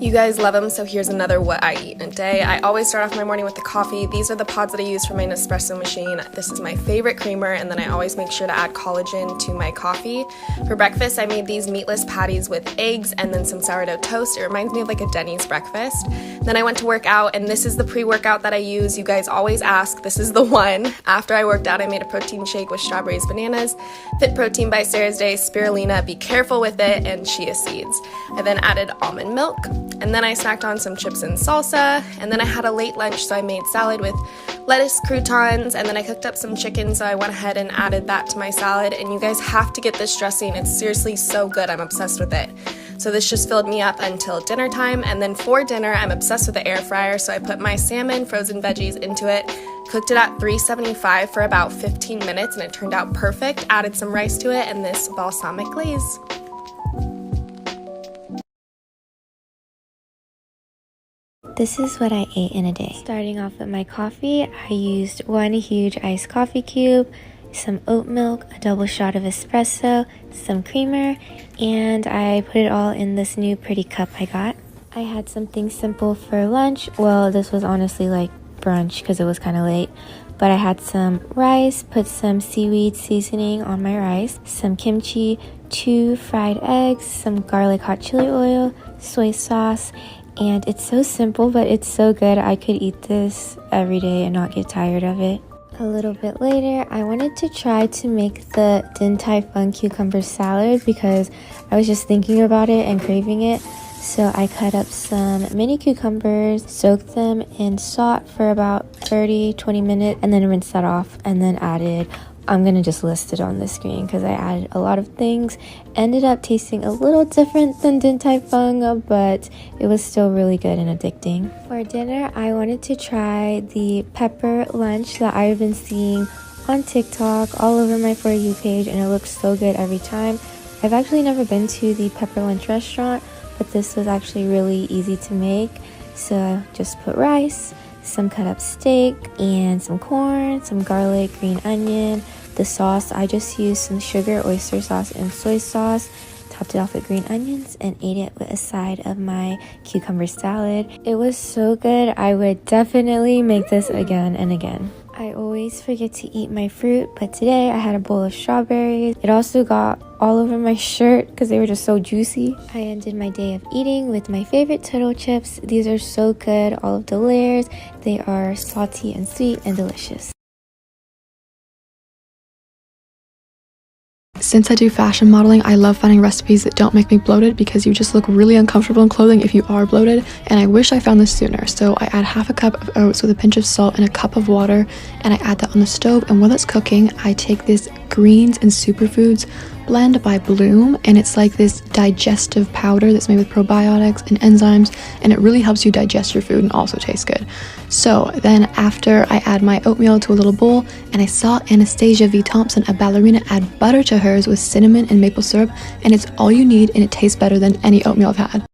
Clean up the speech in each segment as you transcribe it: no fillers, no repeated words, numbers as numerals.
You guys love them, so here's another what I eat in a day. I always start off my morning with the coffee. These are the pods that I use for my Nespresso machine. This is my favorite creamer, and then I always make sure to add collagen to my coffee. For breakfast, I made these meatless patties with eggs and then some sourdough toast. It reminds me of like a Denny's breakfast. Then I went to work out, and this is the pre-workout that I use. You guys always ask. This is the one. After I worked out, I made a protein shake with strawberries, bananas, Fit Protein by Sarah's Day, spirulina, be careful with it, and chia seeds. I then added almond milk. And then I snacked on some chips and salsa, and then I had a late lunch, so I made salad with lettuce, croutons, and then I cooked up some chicken, so I went ahead and added that to my salad. And you guys have to get this dressing. It's seriously so good. I'm obsessed with it. So this just filled me up until dinner time, and then for dinner, I'm obsessed with the air fryer, so I put my salmon, frozen veggies into it, cooked it at 375 for about 15 minutes, and it turned out perfect. Added some rice to it and this balsamic glaze. This is what I ate in a day. Starting off with my coffee, I used one huge iced coffee cube, some oat milk, a double shot of espresso, some creamer, and I put it all in this new pretty cup I got. I had something simple for lunch. Well, this was honestly like brunch because it was kind of late. But I had some rice, put some seaweed seasoning on my rice, some kimchi, 2 fried eggs, some garlic hot chili oil, soy sauce, and it's so simple, but it's so good. I could eat this every day and not get tired of it. A little bit later, I wanted to try to make the Din Tai Fung cucumber salad because I was just thinking about it and craving it. So I cut up some mini cucumbers, soaked them in salt for about 30-20 minutes, and then rinsed that off, and then added, I'm going to just list it on the screen because I added a lot of things. Ended up tasting a little different than Din Tai Fung, but it was still really good and addicting. For dinner, I wanted to try the pepper lunch that I've been seeing on TikTok all over my For You page, and it looks so good every time. I've actually never been to the pepper lunch restaurant, but this was actually really easy to make. So I just put rice, some cut up steak, and some corn, some garlic, green onion. The sauce, I just used some sugar, oyster sauce, and soy sauce. Topped it off with green onions and ate it with a side of my cucumber salad. It was so good. I would definitely make this again and again. I always forget to eat my fruit, but today I had a bowl of strawberries. It also got all over my shirt because they were just so juicy. I ended my day of eating with my favorite turtle chips. These are so good, all of the layers. They are salty and sweet and delicious. Since I do fashion modeling, I love finding recipes that don't make me bloated because you just look really uncomfortable in clothing if you are bloated, and I wish I found this sooner. So I add half a cup of oats with a pinch of salt and a cup of water, and I add that on the stove, and while it's cooking, I take this greens and superfoods blend by Bloom, and it's like this digestive powder that's made with probiotics and enzymes, and it really helps you digest your food and also tastes good. So then after I add my oatmeal to a little bowl, and I saw Anastasia V. Thompson, a ballerina, add butter to hers with cinnamon and maple syrup, and it's all you need, and it tastes better than any oatmeal I've had.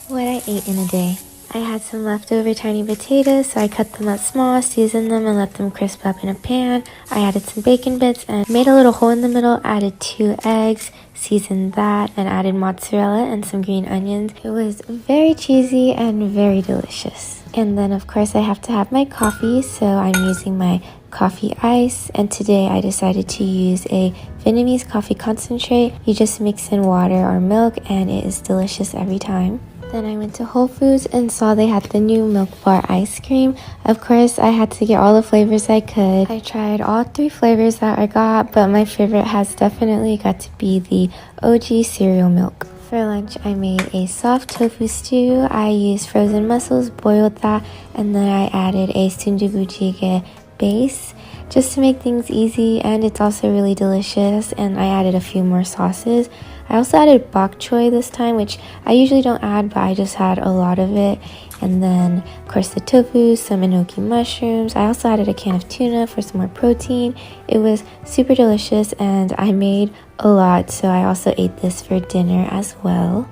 What I ate in a day. I had some leftover tiny potatoes, so I cut them up small, seasoned them, and let them crisp up in a pan. I added some bacon bits and made a little hole in the middle, added 2 eggs, seasoned that, and added mozzarella and some green onions. It was very cheesy and very delicious. And then of course I have to have my coffee, so I'm using my coffee ice, and today I decided to use a Vietnamese coffee concentrate. You just mix in water or milk and it is delicious every time. Then I went to Whole Foods and saw they had the new Milk Bar ice cream. Of course, I had to get all the flavors I could. I tried all 3 flavors that I got, but my favorite has definitely got to be the OG cereal milk. For lunch, I made a soft tofu stew. I used frozen mussels, boiled that, and then I added a sundubu jjigae base just to make things easy, and it's also really delicious, and I added a few more sauces. I also added bok choy this time, which I usually don't add, but I just had a lot of it. And then, of course, the tofu, some enoki mushrooms. I also added a can of tuna for some more protein. It was super delicious, and I made a lot, so I also ate this for dinner as well.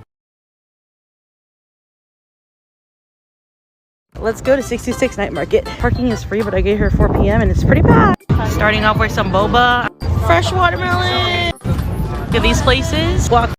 Let's go to 66 Night Market. Parking is free, but I get here 4 p.m. and it's pretty packed. Starting off with some boba, fresh watermelon. Look at these places. Walk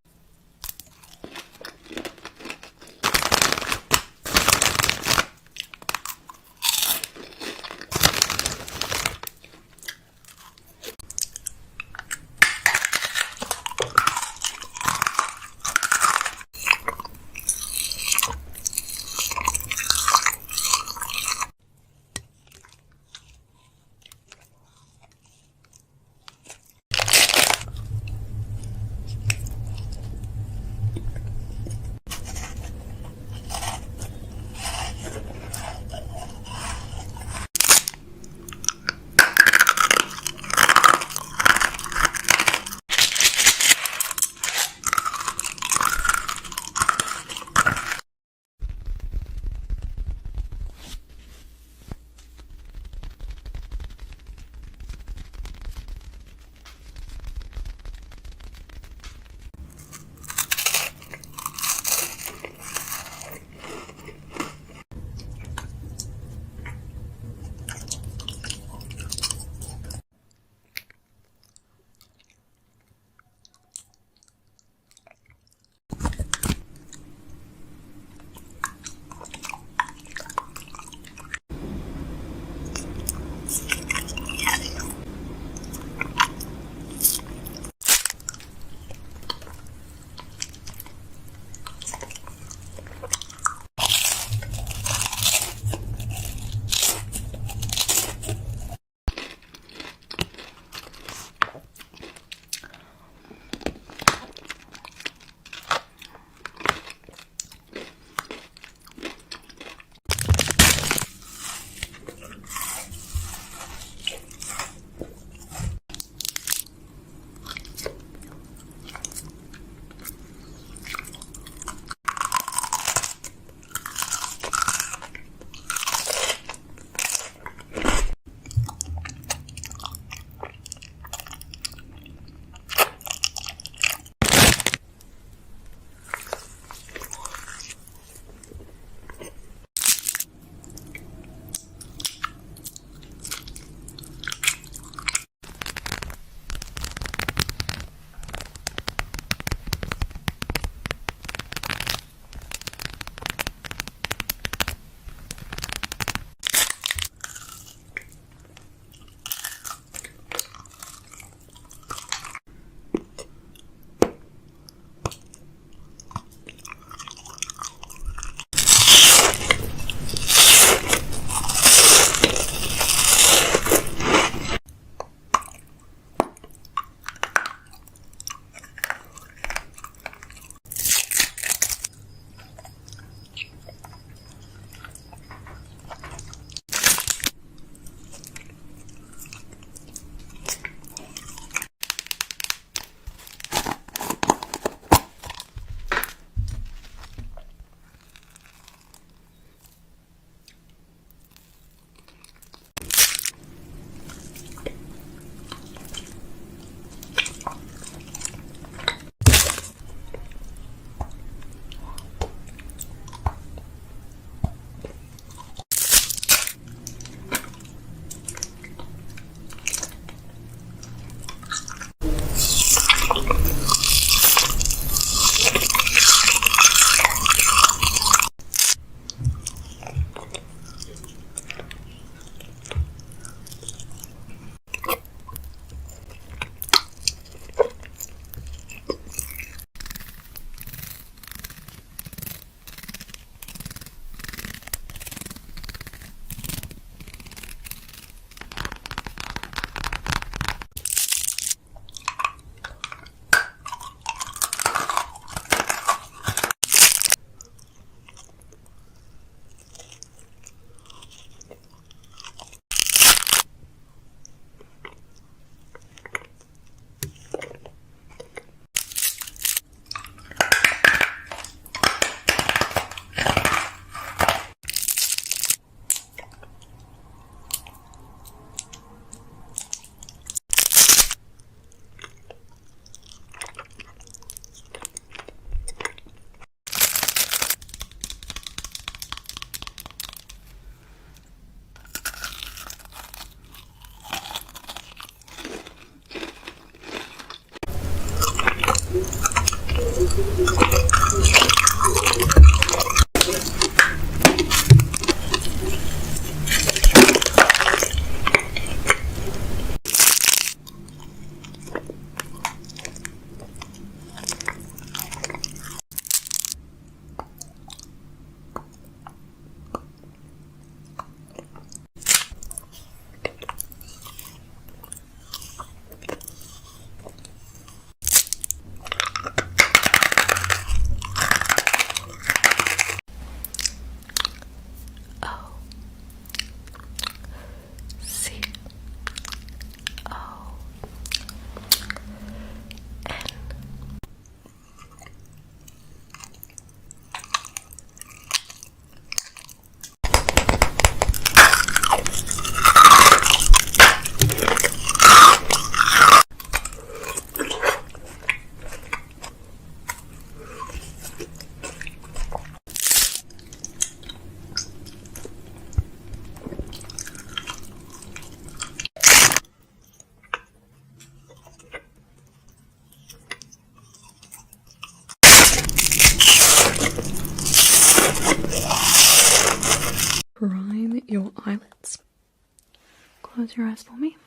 close your eyes for me?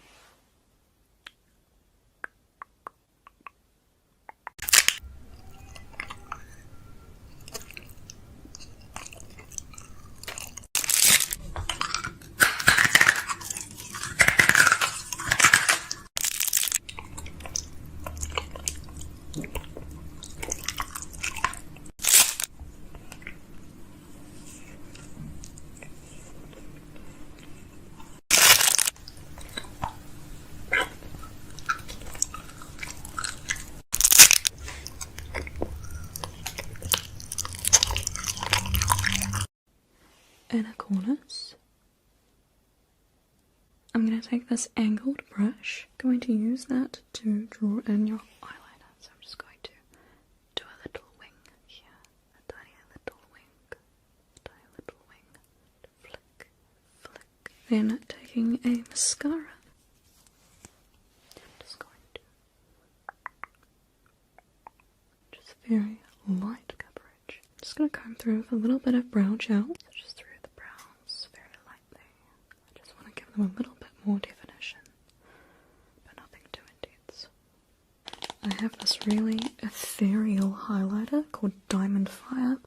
Inner corners. I'm going to take this angled brush, going to use that to draw in your eyeliner. So I'm just going to do a little wing here, a tiny little wing, a tiny little wing, flick, flick. Then taking a mascara, I'm just going to, just very light coverage. Just going to comb through with a little bit of brow gel. So just through the brows very lightly. I just want to give them a little bit more definition, but nothing too intense. I have this really ethereal highlighter called Diamond Fire.